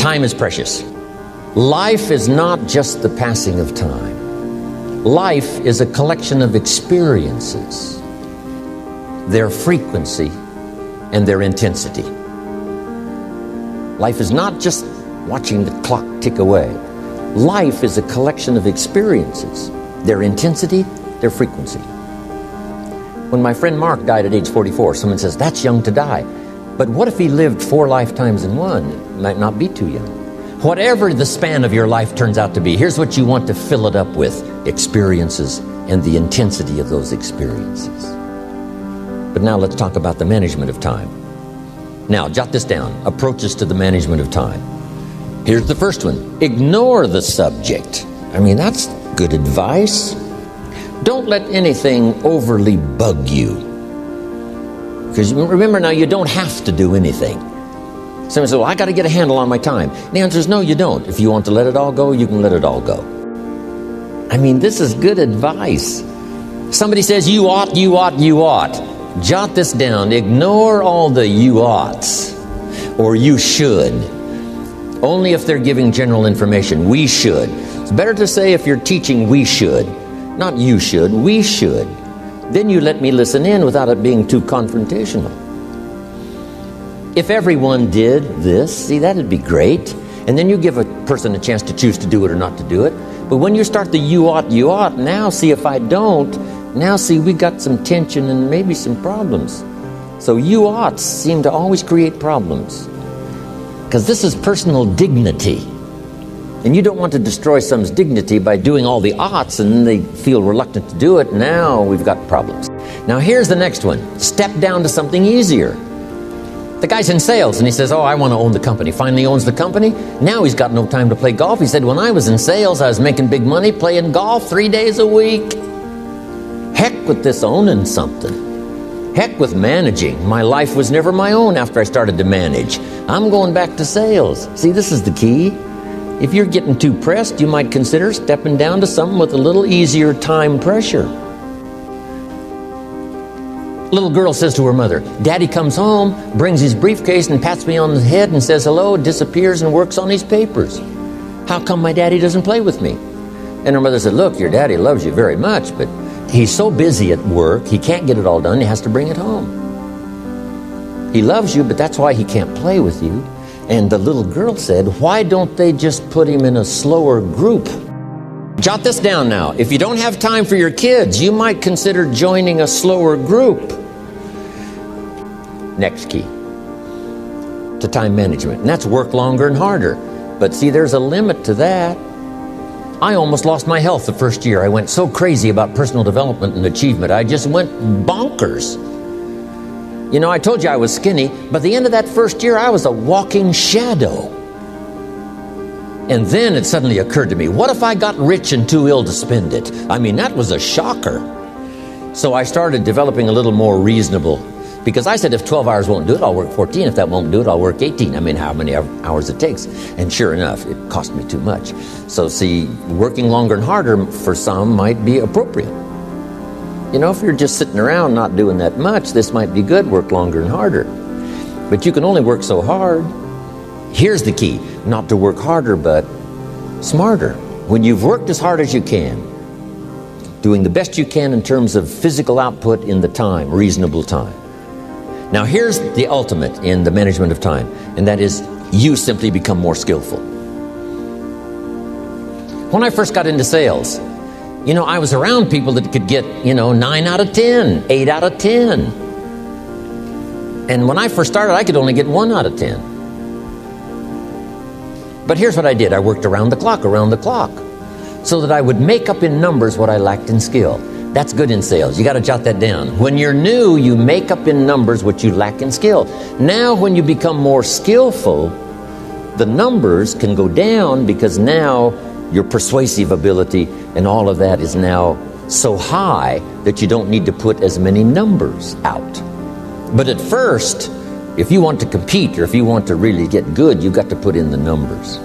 Time is precious. Life is not just the passing of time. Life is a collection of experiences, their frequency and their intensity. Life is not just watching the clock tick away. Life is a collection of experiences, their intensity, their frequency. When my friend Mark died at age 44, someone says, that's young to die. But what if he lived 4 lifetimes in one? It might not be too young. Whatever the span of your life turns out to be, here's what you want to fill it up with: experiences and the intensity of those experiences. But now let's talk about the management of time. Now, jot this down: approaches to the management of time. Here's the first one: ignore the subject. I mean, that's good advice. Don't let anything overly bug you. Because remember now, you don't have to do anything. Someone says, well, I got to get a handle on my time. The answer is no, you don't. If you want to let it all go, you can let it all go. I mean, this is good advice. Somebody says, you ought, you ought, you ought. Jot this down. Ignore all the you oughts or you should. Only if they're giving general information. We should. It's better to say, if you're teaching, we should. Not you should, we should. Then you let me listen in without it being too confrontational. If everyone did this, see, that'd be great. And then you give a person a chance to choose to do it or not to do it. But when you start the you ought, now see, if I don't, now see, we got some tension and maybe some problems. So you oughts seem to always create problems. Because this is personal dignity. And you don't want to destroy someone's dignity by doing all the oughts and then they feel reluctant to do it. Now we've got problems. Now here's the next one. Step down to something easier. The guy's in sales and he says, oh, I want to own the company. Finally owns the company. Now he's got no time to play golf. He said, when I was in sales, I was making big money playing golf 3 days a week. Heck with this owning something. Heck with managing. My life was never my own after I started to manage. I'm going back to sales. See, this is the key. If you're getting too pressed, you might consider stepping down to something with a little easier time pressure. Little girl says to her mother, Daddy comes home, brings his briefcase and pats me on the head and says hello, disappears and works on his papers. How come my daddy doesn't play with me? And her mother said, look, your daddy loves you very much, but he's so busy at work, he can't get it all done, he has to bring it home. He loves you, but that's why he can't play with you. And the little girl said, why don't they just put him in a slower group? Jot this down now. If you don't have time for your kids, you might consider joining a slower group. Next key to time management, and that's work longer and harder. But see, there's a limit to that. I almost lost my health the first year. I went so crazy about personal development and achievement. I just went bonkers. You know, I told you I was skinny, but at the end of that first year, I was a walking shadow. And then it suddenly occurred to me, what if I got rich and too ill to spend it? I mean, that was a shocker. So I started developing a little more reasonable, because I said, if 12 hours won't do it, I'll work 14. If that won't do it, I'll work 18. I mean, how many hours it takes. And sure enough, it cost me too much. So see, working longer and harder for some might be appropriate. You know, if you're just sitting around not doing that much, this might be good, work longer and harder. But you can only work so hard. Here's the key, not to work harder, but smarter. When you've worked as hard as you can, doing the best you can in terms of physical output in the time, reasonable time. Now here's the ultimate in the management of time, and that is you simply become more skillful. When I first got into sales, you know, I was around people that could get, 9 out of 10, 8 out of 10. And when I first started, I could only get 1 out of 10. But here's what I did. I worked around the clock, so that I would make up in numbers what I lacked in skill. That's good in sales. You got to jot that down. When you're new, you make up in numbers what you lack in skill. Now, when you become more skillful, the numbers can go down because now your persuasive ability and all of that is now so high that you don't need to put as many numbers out. But at first, if you want to compete or if you want to really get good, you've got to put in the numbers.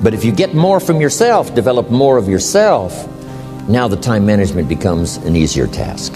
But if you get more from yourself, develop more of yourself, now the time management becomes an easier task.